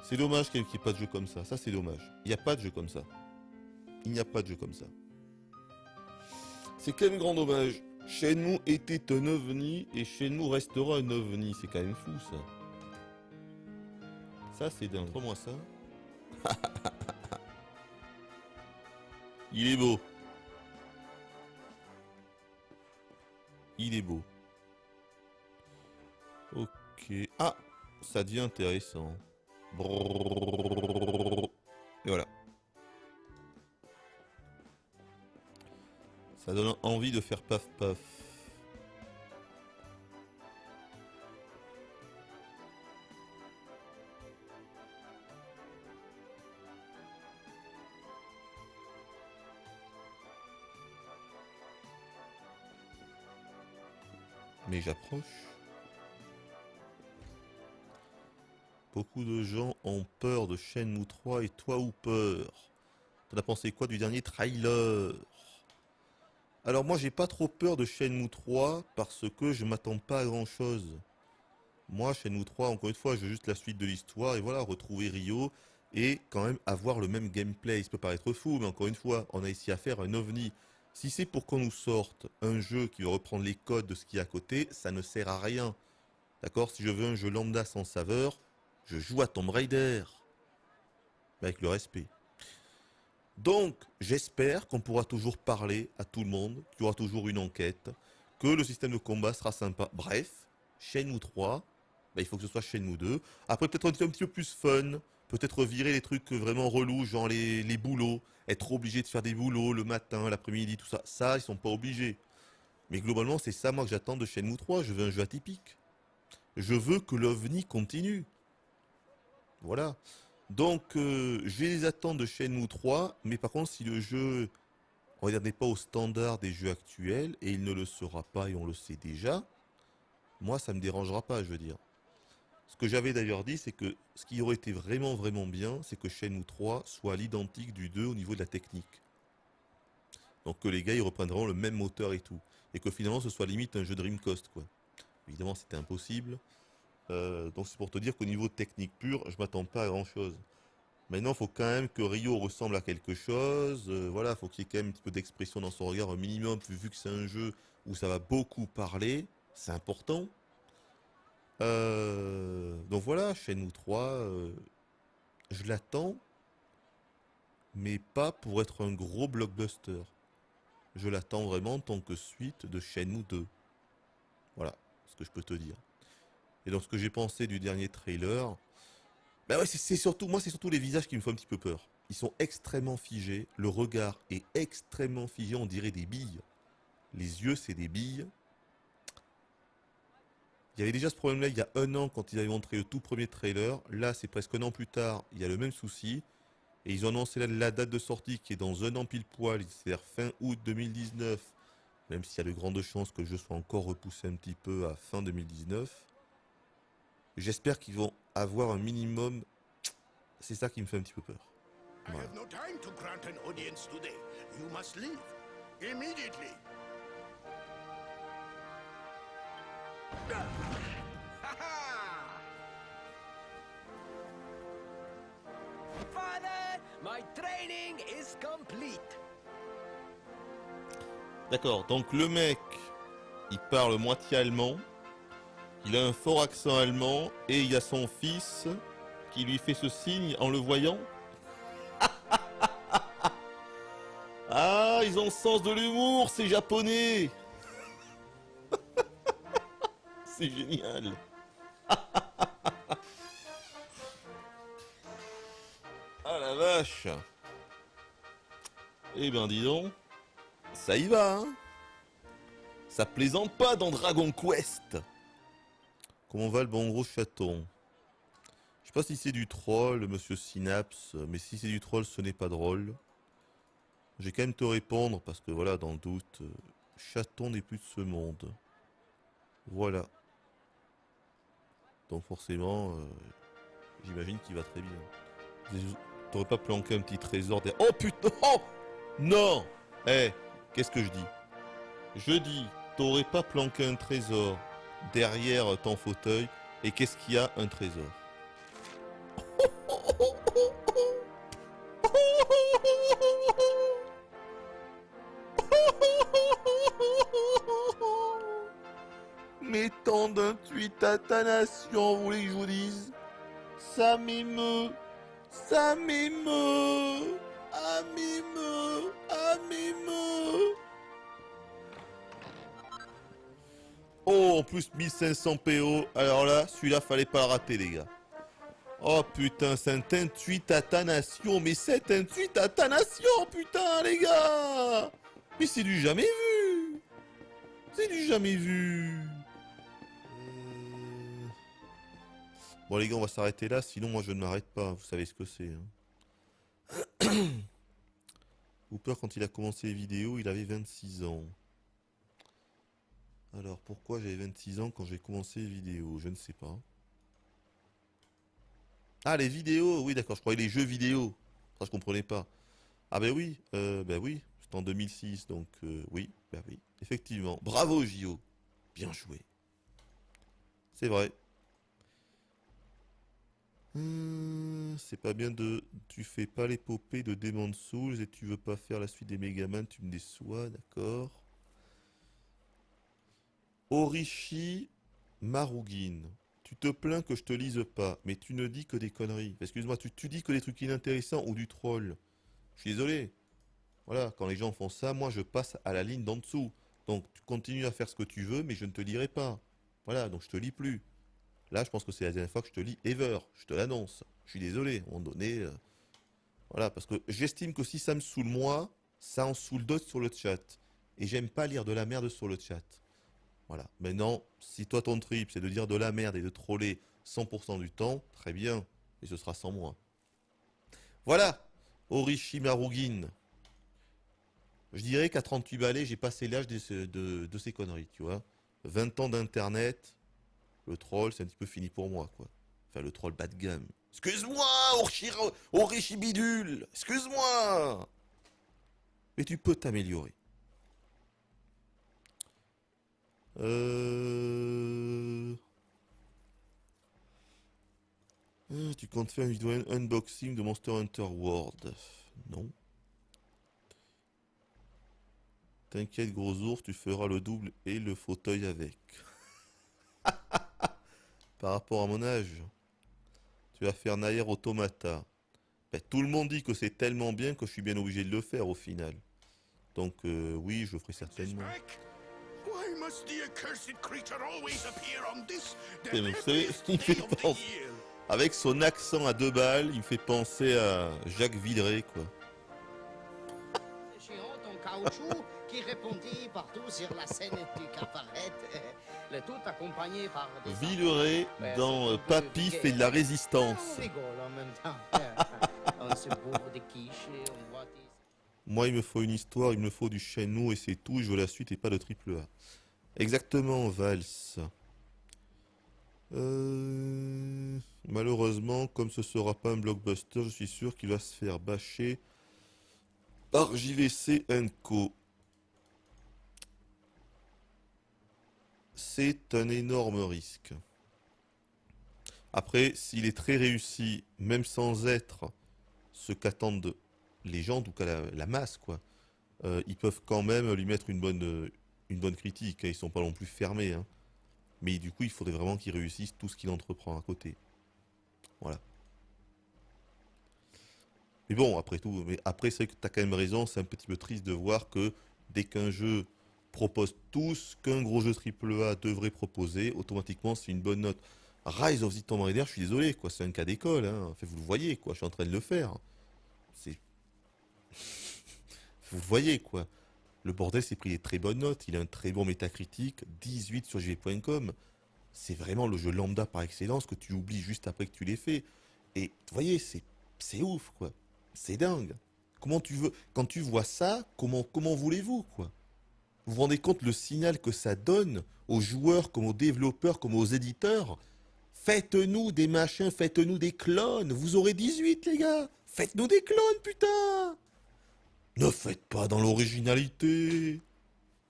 C'est dommage qu'il n'y ait pas de jeu comme ça. Ça, c'est dommage. Il n'y a pas de jeu comme ça. Il n'y a pas de jeu comme ça. C'est quand même grand dommage. Shenmue était un ovni et Shenmue restera un ovni. C'est quand même fou, ça. Ça, c'est dingue. Prends-moi ça. Il est beau. Il est beau. Ok. Ah, ça devient intéressant. Brrr. Et voilà. Ça donne envie de faire paf paf. Mais j'approche. Beaucoup de gens ont peur de Shenmue 3 et toi ou peur? T'en as pensé quoi du dernier trailer? Alors moi j'ai pas trop peur de Shenmue 3 parce que je m'attends pas à grand chose. Moi Shenmue 3 encore une fois je veux juste la suite de l'histoire et voilà retrouver Ryo et quand même avoir le même gameplay. Ça peut paraître fou mais encore une fois on a ici à faire un ovni. Si c'est pour qu'on nous sorte un jeu qui va reprendre les codes de ce qu'il y a à côté, ça ne sert à rien. D'accord? Si je veux un jeu lambda sans saveur, je joue à Tomb Raider. Mais avec le respect. Donc, j'espère qu'on pourra toujours parler à tout le monde, qu'il y aura toujours une enquête, que le système de combat sera sympa. Bref, Shenmue 3, bah, il faut que ce soit Shenmue 2. Après, peut-être un petit peu plus fun, peut-être virer les trucs vraiment relous, genre les boulots, être obligé de faire des boulots le matin, l'après-midi, tout ça. Ça, ils sont pas obligés. Mais globalement, c'est ça, moi, que j'attends de Shenmue 3. Je veux un jeu atypique. Je veux que l'OVNI continue. Voilà. Donc, j'ai les attentes de Shenmue 3, mais par contre, si le jeu, on va dire, n'est pas au standard des jeux actuels, et il ne le sera pas, et on le sait déjà, moi, ça me dérangera pas, je veux dire. Ce que j'avais d'ailleurs dit, c'est que ce qui aurait été vraiment, vraiment bien, c'est que Shenmue 3 soit à l'identique du 2 au niveau de la technique. Donc que les gars, ils reprendront le même moteur et tout. Et que finalement, ce soit limite un jeu Dreamcast, quoi. Évidemment, c'était impossible. Donc c'est pour te dire qu'au niveau technique pur, je m'attends pas à grand chose. Maintenant, il faut quand même que Ryo ressemble à quelque chose. Voilà, il faut qu'il y ait quand même un petit peu d'expression dans son regard, un minimum, vu que c'est un jeu où ça va beaucoup parler. C'est important. Donc voilà, Shenmue 3, je l'attends, mais pas pour être un gros blockbuster. Je l'attends vraiment en tant que suite de Shenmue 2. Voilà ce que je peux te dire. Et donc ce que j'ai pensé du dernier trailer, bah ouais, c'est surtout, moi c'est surtout les visages qui me font un petit peu peur. Ils sont extrêmement figés, le regard est extrêmement figé, on dirait des billes. Les yeux c'est des billes. Il y avait déjà ce problème-là il y a 1 an quand ils avaient montré le tout premier trailer. Là c'est presque 1 an plus tard, il y a le même souci. Et ils ont annoncé la date de sortie qui est dans un an pile poil, c'est-à-dire fin août 2019. Même s'il y a de grandes chances que le jeu soit encore repoussé un petit peu à fin 2019. J'espère qu'ils vont avoir un minimum. C'est ça qui me fait un petit peu peur. I Voilà. have no time to grant an audience today. You must leave immediately. Father, my training is complete. D'accord, donc le mec, il parle moitié allemand, il a un fort accent allemand, et il y a son fils qui lui fait ce signe en le voyant. Ah, ils ont le sens de l'humour, ces japonais. C'est génial. Ah la vache. Eh ben dis donc. Ça y va, hein. Ça plaisante pas dans Dragon Quest. Comment va le bon gros chaton? Je sais pas si c'est du troll, monsieur Synapse, mais si c'est du troll, ce n'est pas drôle. J'ai quand même te répondre, parce que voilà, dans le doute, chaton n'est plus de ce monde. Voilà. Donc forcément, j'imagine qu'il va très bien. T'aurais pas planqué un petit trésor derrière... Oh putain! Oh non! Eh, qu'est-ce que je dis? Je dis, t'aurais pas planqué un trésor derrière ton fauteuil, et qu'est-ce qu'il y a? Un trésor. Mais tant d'un tweet à ta nation, vous voulez que je vous dise? Ça m'émeut, ça m'émeut, ah m'émeut, ah m'émeut. Oh, en plus 1500 PO, alors là, celui-là, fallait pas le rater, les gars. Oh putain, c'est un tweet à ta nation, mais c'est un tweet à ta nation, putain, les gars. Mais c'est du jamais vu. C'est du jamais vu. Bon les gars, on va s'arrêter là, sinon moi je ne m'arrête pas, vous savez ce que c'est. Hein. Hooper, quand il a commencé les vidéos, il avait 26 ans. Alors pourquoi j'avais 26 ans quand j'ai commencé les vidéos? Je ne sais pas. Ah, les vidéos, oui d'accord, je croyais les jeux vidéo. Ça je comprenais pas. Ah ben oui, c'était en 2006, donc oui, oui, effectivement. Bravo Gio, bien joué. C'est vrai. C'est pas bien de... Tu fais pas l'épopée de Demon's Souls et tu veux pas faire la suite des Megaman, tu me déçois, d'accord. Orishi Marugin. Tu te plains que je te lise pas, mais tu ne dis que des conneries. Excuse-moi, tu dis que des trucs inintéressants ou du troll. Je suis désolé. Voilà, quand les gens font ça, moi je passe à la ligne d'en dessous. Donc tu continues à faire ce que tu veux, mais je ne te lirai pas. Voilà, donc je te lis plus. Là, je pense que c'est la dernière fois que je te lis ever. Je te l'annonce. Je suis désolé. À un moment donné, voilà, parce que j'estime que si ça me saoule moi, ça en saoule d'autres sur le chat. Et j'aime pas lire de la merde sur le chat. Voilà. Maintenant, si toi ton trip c'est de dire de la merde et de troller 100% du temps, très bien. Et ce sera sans moi. Voilà. Orishi Marugin. Je dirais qu'à 38 balais, j'ai passé l'âge de ces conneries, tu vois. 20 ans d'internet. Le troll, c'est un petit peu fini pour moi, quoi. Enfin, le troll bas de gamme. Excuse-moi, Orishi Bidule. Excuse-moi. Mais tu peux t'améliorer. Tu comptes faire une vidéo unboxing de Monster Hunter World? Non. T'inquiète, gros ours, tu feras le double et le fauteuil avec. Par rapport à mon âge, tu vas faire Nier Automata. Ben, tout le monde dit que c'est tellement bien que je suis bien obligé de le faire au final. Donc oui, je le ferai certainement. Why must the accursed creature always appear on this, the Mais vous savez, happiest il me fait day of the penser, year? avec son accent à 2 balles, il me fait penser à Jacques Villeray, quoi. Chiant en caoutchouc qui répondit partout sur la scène du cabaret. Le tout accompagné par des... Villeray dans Papy fait de la résistance. On rigole en même temps. On se bourre des quiches et on voit... Moi, il me faut une histoire, il me faut du Shenmue et c'est tout. Je veux la suite et pas de triple A. Exactement, Vals. Malheureusement, comme ce sera pas un blockbuster, je suis sûr qu'il va se faire bâcher par JVC Co. C'est un énorme risque. Après, s'il est très réussi, même sans être ce qu'attendent les gens, en tout cas la masse, quoi, ils peuvent quand même lui mettre une bonne critique. Hein, ils sont pas non plus fermés. Hein. Mais du coup, il faudrait vraiment qu'il réussisse tout ce qu'il entreprend à côté. Voilà. Mais bon, après tout, c'est vrai que tu as quand même raison, c'est un petit peu triste de voir que dès qu'un jeu propose tout ce qu'un gros jeu AAA devrait proposer, automatiquement c'est une bonne note. Rise of the Tomb Raider, je suis désolé, quoi, c'est un cas d'école, hein. Enfin, vous le voyez, quoi, je suis en train de le faire. C'est... vous le voyez, quoi. Le bordel s'est pris des très bonnes notes, il a un très bon métacritique, 18 sur jv.com. C'est vraiment le jeu lambda par excellence que tu oublies juste après que tu l'aies fait. Et vous voyez, c'est ouf, quoi. C'est dingue. Comment tu veux... Quand tu vois ça, comment voulez-vous, quoi? Vous vous rendez compte le signal que ça donne aux joueurs, comme aux développeurs, comme aux éditeurs? Faites-nous des machins, faites-nous des clones. Vous aurez 18, les gars. Faites-nous des clones, putain. Ne faites pas dans l'originalité.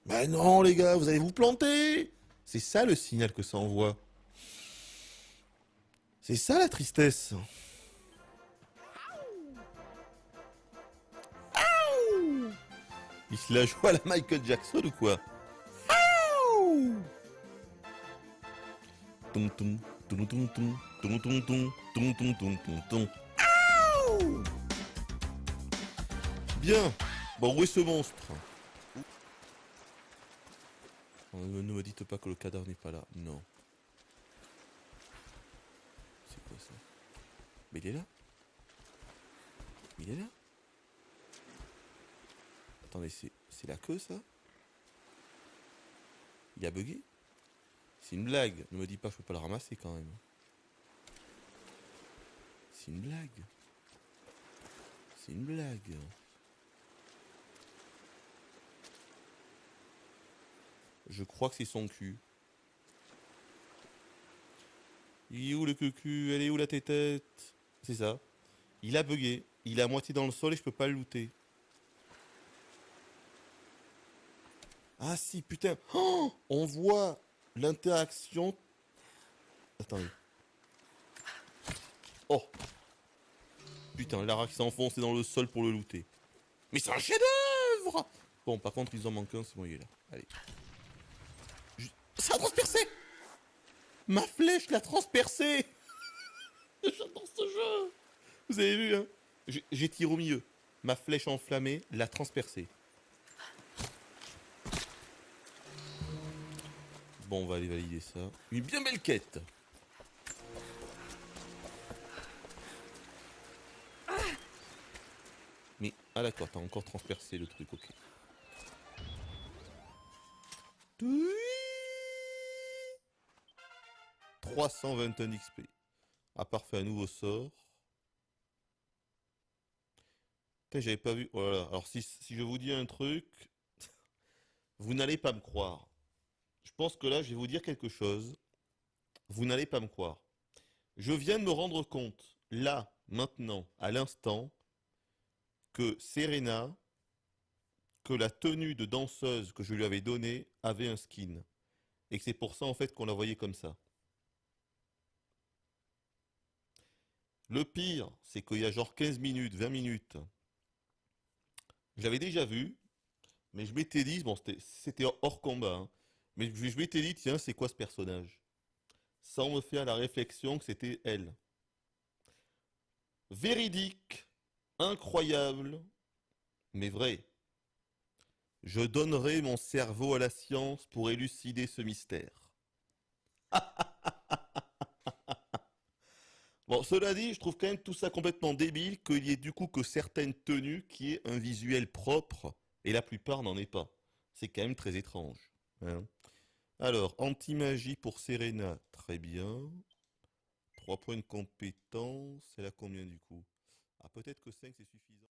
Mais non, les gars, vous allez vous planter. C'est ça le signal que ça envoie. C'est ça la tristesse. Il se la joue à la Michael Jackson ou quoi? Tum tum tum tum tum tum tum tum tum tum tum tum tum. Bien. Bon, où est ce monstre? Ne me dites pas que le cadavre n'est pas là. Non. C'est quoi ça? Mais il est là? Il est là? Attendez, c'est la queue, ça? Il a bugué? C'est une blague. Ne me dis pas que je peux pas le ramasser, quand même. C'est une blague. C'est une blague. Je crois que c'est son cul. Il est où le cucu? Elle est où la tétette? C'est ça. Il a bugué. Il est à moitié dans le sol et je peux pas le looter. Ah si, putain. Oh, on voit l'interaction. Attendez. Oh. Putain, Lara qui s'est enfoncée dans le sol pour le looter. Mais c'est un chef-d'œuvre. Bon, par contre, ils en manquent un, c'est bon, il est là. Allez. Ça a transpercé. Ma flèche l'a transpercé. J'adore ce jeu. Vous avez vu, hein? J'ai tiré au milieu. Ma flèche enflammée l'a transpercé. Bon, on va aller valider ça. Une bien belle quête. Mais, ah d'accord, t'as encore transpercé le truc, ok. 321 XP. À part faire un nouveau sort. Putain, j'avais pas vu. Oh là là. Alors si je vous dis un truc, vous n'allez pas me croire. Je pense que là, je vais vous dire quelque chose. Vous n'allez pas me croire. Je viens de me rendre compte, là, maintenant, à l'instant, que Serena, que la tenue de danseuse que je lui avais donnée avait un skin. Et que c'est pour ça, en fait, qu'on la voyait comme ça. Le pire, c'est qu'il y a genre 15 minutes, 20 minutes, je l'avais déjà vu, mais je m'étais dit, bon, c'était hors combat, hein, mais je m'étais dit, tiens, c'est quoi ce personnage? Sans me faire la réflexion que c'était elle. Véridique, incroyable, mais vrai. Je donnerai mon cerveau à la science pour élucider ce mystère. Bon, cela dit, je trouve quand même tout ça complètement débile qu'il y ait du coup que certaines tenues qui aient un visuel propre et la plupart n'en aient pas. C'est quand même très étrange. Hein. Alors, anti-magie pour Serena, très bien. 3 points de compétence, elle a combien du coup? Ah, peut-être que 5 c'est suffisant.